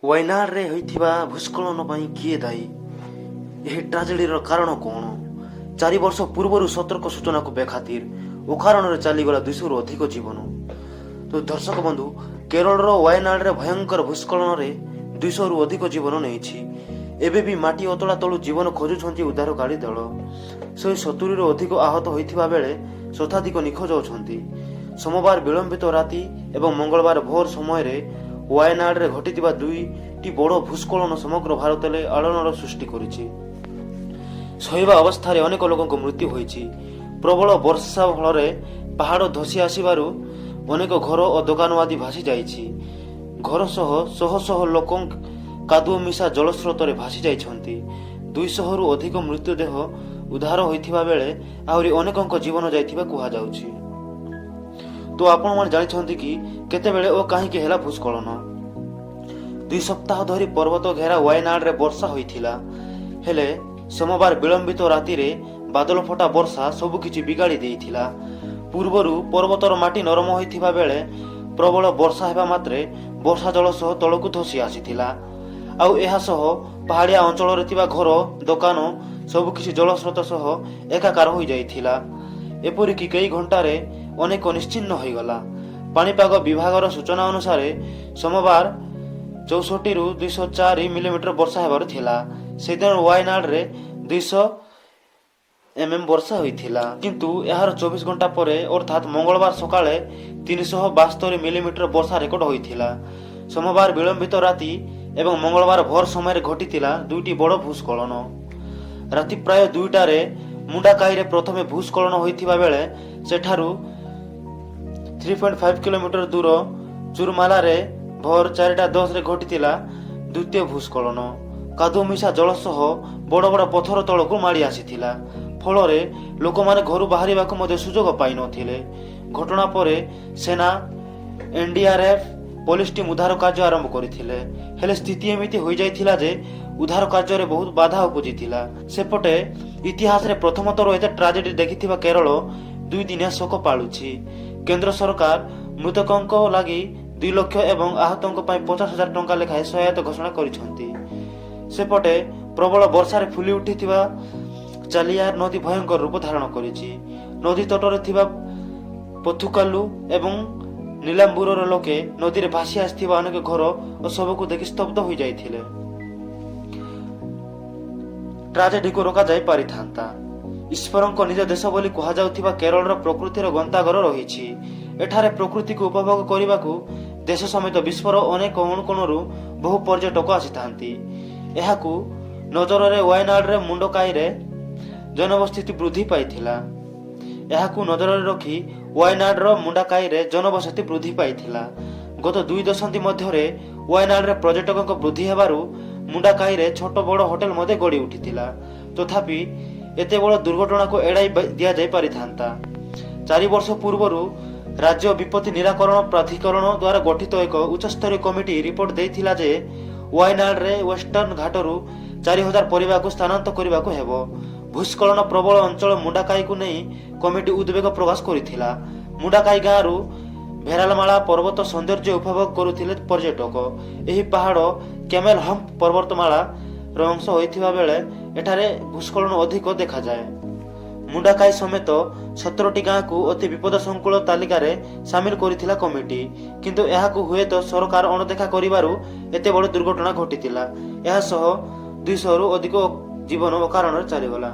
ୱାଇନାଡ଼ରେ ହୋଇଥିବା ଭୂସ୍ଖଳନ ପାଇଁ କିଏ ଦାୟୀ? ଏହି ଟ୍ରାଜେଡିର କାରଣ କ'ଣ? 4 ବର୍ଷ ପୂର୍ବରୁ ସତର୍କ ସୂଚନାକୁ ବେଖାତିର ଅକାରଣରେ ଚାଲିଗଲା 200ରୁ ଅଧିକ ଜୀବନ। ତ ଦର୍ଶକ ବନ୍ଧୁ, କେରଳର ୱାଇନାଡ଼ରେ ଭୟଙ୍କର ଭୂସ୍ଖଳନରେ 200ରୁ ଅଧିକ ଜୀବନ ନେଇଛି। ଏବେ ବି ମାଟି ଅତଳା ତଳୁ ଜୀବନ ଖୋଜୁଛନ୍ତି ଉଦ୍ଧାରକାରୀ ଦଳ। 170ରୁ ଅଧିକ ଆହତ ହୋଇଥିବା ବେଳେ ଶତାଧିକ ନିଖୋଜ ଅଛନ୍ତି। ସୋମବାର ବିଳମ୍ବିତ ରାତି ଏବଂ ମଙ୍ଗଳବାର ଭୋର ସମୟରେ ୱାଇନାଡ଼ରେ ଘଟିଥିବା 2ଟି ବଡ଼ ଭୂସ୍ଖଳନ ସମଗ୍ର ଭାରତରେ ଆଲୋଡ଼ନର ସୃଷ୍ଟି କରିଛି। ଶୋଇବା ଅବସ୍ଥାରେ ଅନେକ ଲୋକଙ୍କ ମୃତ୍ୟୁ ହୋଇଛି। ପ୍ରବଳ ବର୍ଷା ଫଳରେ ପାହାଡ଼ ଧସି ଆସିବାରୁ ଅନେକ ଘର ଓ ଦୋକାନ ଆଦି ଭାସି ଯାଇଛି। ଘର ସହ ଶହ ଶହ ଲୋକ କାଦୁଅ ମିଶା ଜଳସ୍ରୋତରେ ଭାସି ଯାଇଛନ୍ତି। 200ରୁ ଅଧିକ ମୃତଦେହ ଉଦ୍ଧାର ହୋଇଥିବା ବେଳେ ଆହୁରି ଅନେକଙ୍କ ଜୀବନ ଯାଇଥିବା କୁହାଯାଉଛି। ତ ଆପଣମାନେ ଜାଣିଛନ୍ତି କି କେତେବେଳେ ଓ କାହିଁକି ହେଲା ଭୂସ୍ଖଳନ? 2 ସପ୍ତାହ ଧରି ପର୍ବତ ଘେରା ୱାଇନାଡ଼ରେ ବର୍ଷା ହୋଇଥିଲା। ହେଲେ ସୋମବାର ବିଳମ୍ବିତ ରାତିରେ ବାଦଲ ଫଟା ବର୍ଷା ସବୁକିଛି ବିଗାଡ଼ି ଦେଇଥିଲା। ପୂର୍ବରୁ ପର୍ବତର ମାଟି ନରମ ହୋଇଥିବା ବେଳେ ପ୍ରବଳ ବର୍ଷା ହେବା ମାତ୍ରେ ବର୍ଷା ଜଳ ସହ ତଳକୁ ଧସି ଆସିଥିଲା। ଆଉ ଏହା ସହ ପାହାଡ଼ିଆ ଅଞ୍ଚଳରେ ଥିବା ଘର ଦୋକାନ ସବୁକିଛି ଜଳସ୍ରୋତ ସହ ଏକାକାର ହୋଇଯାଇଥିଲା। ଏପରିକି କେଇ ଘଣ୍ଟାରେ ଅନେକ ନିଶ୍ଚିହ୍ନ ହୋଇଗଲା। ପାଣିପାଗ ବିଭାଗର ସୂଚନା ଅନୁସାରେ ସୋମବାର 64ରୁ 204 ମିଲିମିଟର ବର୍ଷା ହେବାର ଥିଲା। ସେଦିନ ୱାଇନାଡ଼ରେ 200 mm ବର୍ଷା ହୋଇଥିଲା। କିନ୍ତୁ ଏହାର 24 ଘଣ୍ଟା ପରେ ଅର୍ଥାତ୍ ମଙ୍ଗଳବାର ସକାଳେ 372 ମିଲିମିଟର ବର୍ଷା ରେକର୍ଡ ହୋଇଥିଲା। ସୋମବାର ବିଳମ୍ବିତ ରାତି ଏବଂ ମଙ୍ଗଳବାର ଭୋର ସମୟରେ ଘଟିଥିଲା 2ଟି ବଡ଼ ଭୂସ୍ଖଳନ। ରାତି ପ୍ରାୟ 2ଟାରେ ମୁଣ୍ଡାକାଇରେ ପ୍ରଥମେ ଭୂସ୍ଖଳନ ହୋଇଥିବା ବେଳେ ସେଠାରୁ 3.5 କିଲୋମିଟର ଦୂର ଚୁରମାଲାରେ ଭୋର 4:10ରେ ଘଟିଥିଲା ଦ୍ୱିତୀୟ ଭୂସ୍ଖଳନ। କାଦୁଅ ମିଶା ଜଳ ସହ ବଡ଼ ବଡ଼ ପଥର ତଳକୁ ମାଡ଼ି ଆସିଥିଲା। ଫଳରେ ଲୋକମାନେ ଘରୁ ବାହାରିବାକୁ ମଧ୍ୟ ସୁଯୋଗ ପାଇନଥିଲେ। ଘଟଣା ପରେ ସେନା, NDRF, ପୋଲିସ ଟିମ୍ ଉଦ୍ଧାର କାର୍ଯ୍ୟ ଆରମ୍ଭ କରିଥିଲେ। ହେଲେ ସ୍ଥିତି ଏମିତି ହୋଇଯାଇଥିଲା ଯେ ଉଦ୍ଧାର କାର୍ଯ୍ୟରେ ବହୁତ ବାଧା ଉପୁଜିଥିଲା। ସେପଟେ ଇତିହାସରେ ପ୍ରଥମ ଥର ଏତେ ଟ୍ରାଜେଡି ଦେଖିଥିବା କେରଳ 2 ଦିନିଆ ଶୋକ ପାଳୁଛି। କେନ୍ଦ୍ର ସରକାର ମୃତକଙ୍କ ଲାଗି 2 ଲକ୍ଷ ଏବଂ ଆହତଙ୍କ ପାଇଁ 50,000 ଟଙ୍କା ଲେଖାଏଁ ସହାୟତା ଘୋଷଣା କରିଛନ୍ତି। ସେପଟେ ପ୍ରବଳ ବର୍ଷାରେ ଫୁଲି ଉଠିଥିବା ଚାଲିୟାର ନଦୀ ଭୟଙ୍କର ରୂପ ଧାରଣ କରିଛି। ନଦୀ ତଟରେ ଥିବା ପଥୁକାଲୁ ଏବଂ ନିଲାମ୍ବୁରର ଲୋକେ ନଦୀରେ ଭାସି ଆସିଥିବା ଅନେକ ଘର ଓ ଶବକୁ ଦେଖି ସ୍ତବ୍ଧ ହୋଇଯାଇଥିଲେ। ଟ୍ରାଜେଡିକୁ ରୋକାଯାଇ ପାରିଥାନ୍ତା। ଈଶ୍ୱରଙ୍କ ନିଜ ଦେଶ ବୋଲି କୁହାଯାଉଥିବା କେରଳର ପ୍ରକୃତିର ଗନ୍ତାଘର ରହିଛି। ଏଠାରେ ପ୍ରକୃତିକୁ ଉପଭୋଗ କରିବାକୁ ଦେଶ ସମେତ ବିଶ୍ୱର ଅନେକ କୋଣରୁ ବହୁ ପର୍ଯ୍ୟଟକ ଆସିଥାନ୍ତି। ଏହାକୁ ନଜରରେ ୱାଇନାଡ଼ରେ ମୁଣ୍ଡକାଇରେ ଜନବସତି ବୃଦ୍ଧି ପାଇଥିଲା। ଗତ 2 ଦଶନ୍ଧି ମଧ୍ୟରେ ୱାଇନାଡ଼ରେ ପର୍ଯ୍ୟଟକଙ୍କ ବୃଦ୍ଧି ହେବାରୁ ମୁଣ୍ଡାକାଇରେ ଛୋଟ ବଡ଼ ହୋଟେଲ ମଧ୍ୟ ଗଢ଼ି ଉଠିଥିଲା। ତଥାପି ଏତେ ବଡ଼ ଦୁର୍ଘଟଣାକୁ ଏଡ଼ାଇ ଦିଆଯାଇ ପାରିଥାନ୍ତା। 4 ବର୍ଷ ପୂର୍ବରୁ ରାଜ୍ୟ ବିପତ୍ତି ନିରାକରଣ ପ୍ରାଧିକରଣ ଦ୍ୱାରା ଗଠିତ ଏକ ଉଚ୍ଚସ୍ତରୀୟ କମିଟି ରିପୋର୍ଟ ଦେଇଥିଲା ଯେ ୱାଇନାଡ଼ରେ ୱେଷ୍ଟର୍ଣ୍ଣ ଘାଟରୁ 4,000 ପରିବାରକୁ ସ୍ଥାନାନ୍ତର କରିବାକୁ ହେବ। ଭୂସ୍ଖଳନ ପ୍ରବଳ ଅଞ୍ଚଳ ମୁଣ୍ଡାକାଇକୁ ନେଇ କମିଟି ଉଦ୍ବେଗ ପ୍ରକାଶ କରିଥିଲା। ମୁଣ୍ଡାକାଇ ଗାଁରୁ ଭେରାଲମାଳା ପର୍ବତ ସୌନ୍ଦର୍ଯ୍ୟ ଉପଭୋଗ କରୁଥିଲେ ପର୍ଯ୍ୟଟକ। ଏହି ପାହାଡ଼ କ୍ୟାମେଲ ହମ୍ପ ପର୍ବତମାଳାର ଅଂଶ ହୋଇଥିବା ବେଳେ ଏଠାରେ ଭୂସ୍ଖଳନ ଅଧିକ ଦେଖାଯାଏ। ମୁଣ୍ଡାକାଇ ସମେତ 17ଟି ଗାଁକୁ ଅତି ବିପଦସଂକୁଳ ତାଲିକାରେ ସାମିଲ କରିଥିଲା କମିଟି। କିନ୍ତୁ ଏହାକୁ ହୁଏତ ସରକାର ଅଣଦେଖା କରିବାରୁ ଏତେ ବଡ଼ ଦୁର୍ଘଟଣା ଘଟିଥିଲା। ଏହା ସହ 200ରୁ ଅଧିକ ଜୀବନ ଅକାରଣରେ ଚାଲିଗଲା।